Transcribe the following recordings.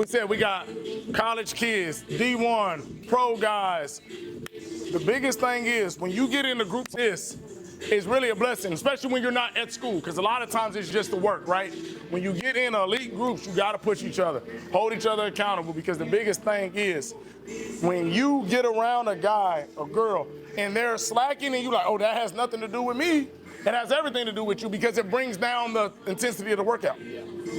We said we got college kids, D1, pro guys. The biggest thing is when you get into groups, this is really a blessing, especially when you're not at school, because a lot of times it's just the work, right? When you get in elite groups, you got to push each other, hold each other accountable, because the biggest thing is when you get around a guy or girl and they're slacking and you're like, oh, that has nothing to do with me. It has everything to do with you because it brings down the intensity of the workout,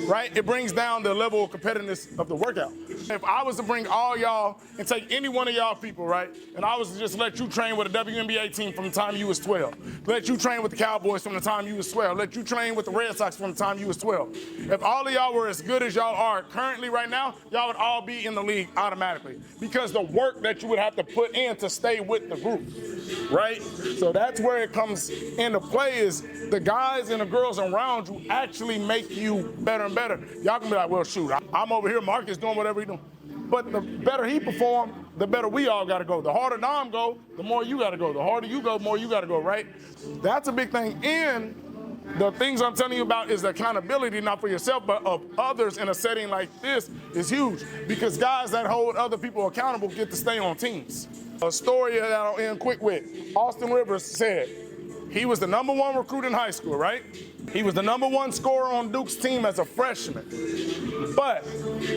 right? It brings down the level of competitiveness of the workout. If I was to bring all y'all and take any one of y'all people, right, and I was to just let you train with a WNBA team from the time you was 12, let you train with the Cowboys from the time you was 12, let you train with the Red Sox from the time you was 12. If all of y'all were as good as y'all are currently right now, y'all would all be in the league automatically because the work that you would have to put in to stay with the group, right? So that's where it comes into play is the guys and the girls around you actually make you better and better. Y'all can be like, well, shoot, I'm over here, Marcus doing whatever he's doing. But the better he perform, the better we all got to go. The harder Dom go, the more you got to go. The harder you go, the more you got to go, right? That's a big thing. And the things I'm telling you about is the accountability, not for yourself, but of others in a setting like this is huge because guys that hold other people accountable get to stay on teams. A story that I'll end quick with. Austin Rivers said he was the #1 recruit in high school, right? He was the #1 scorer on Duke's team as a freshman. But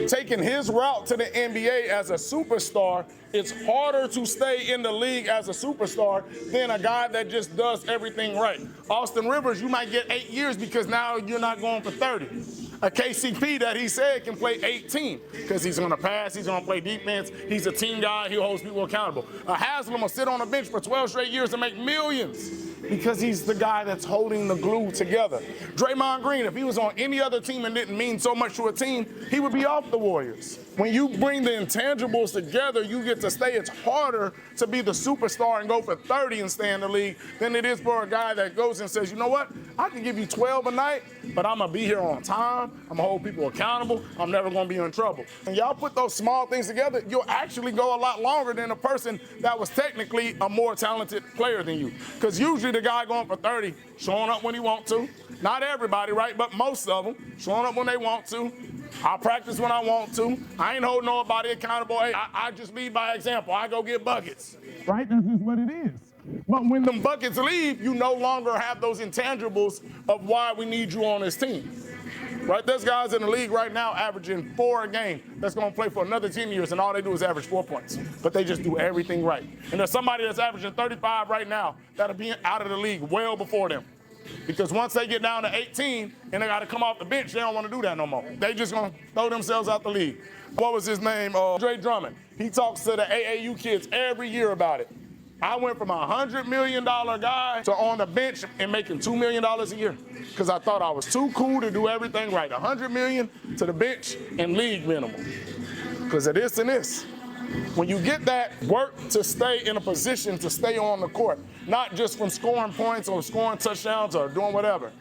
taking his route to the NBA as a superstar, it's harder to stay in the league as a superstar than a guy that just does everything right. Austin Rivers, you might get 8 years because now you're not going for 30. A KCP that he said can play 18 because he's going to pass, he's going to play defense, he's a team guy, he holds people accountable. A Haslam will sit on a bench for 12 straight years and make millions because he's the guy that's holding the glue together. Draymond Green, if he was on any other team and didn't mean so much to a team, he would be off the Warriors. When you bring the intangibles together, you get to stay. It's harder to be the superstar and go for 30 and stay in the league than it is for a guy that goes and says, you know what, I can give you 12 a night, but I'm going to be here on time. I'm going to hold people accountable. I'm never going to be in trouble. And y'all put those small things together, you'll actually go a lot longer than a person that was technically a more talented player than you. Because usually the guy going for 30, showing up when he wants to. Not everybody, right? But most of them showing up when they want to. I practice when I want to. I ain't holding nobody accountable. Hey, I just lead by example. I go get buckets. Right? That's just what it is. But when them buckets leave, you no longer have those intangibles of why we need you on this team. Right? There's guys in the league right now averaging 4 a game that's going to play for another 10 years, and all they do is average 4 points. But they just do everything right. And there's somebody that's averaging 35 right now that'll be out of the league well before them. Because once they get down to 18 and they got to come off the bench, they don't want to do that no more. They just going to throw themselves out the league. What was his name? Dre Drummond. He talks to the AAU kids every year about it. I went from a $100 million guy to on the bench and making $2 million a year because I thought I was too cool to do everything right. $100 million to the bench and league minimum because of this and this. When you get that, work to stay in a position to stay on the court, not just from scoring points or scoring touchdowns or doing whatever.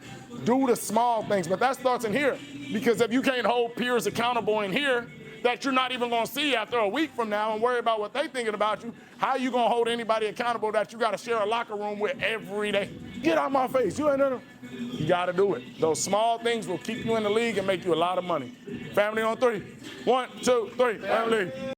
Do the small things, but that starts in here because if you can't hold peers accountable in here, that you're not even going to see after a week from now and worry about what they're thinking about you, how are you going to hold anybody accountable that you got to share a locker room with every day? Get out my face. You ain't done it. You got to do it. Those small things will keep you in the league and make you a lot of money. Family on 3. 1, 2, 3. Family.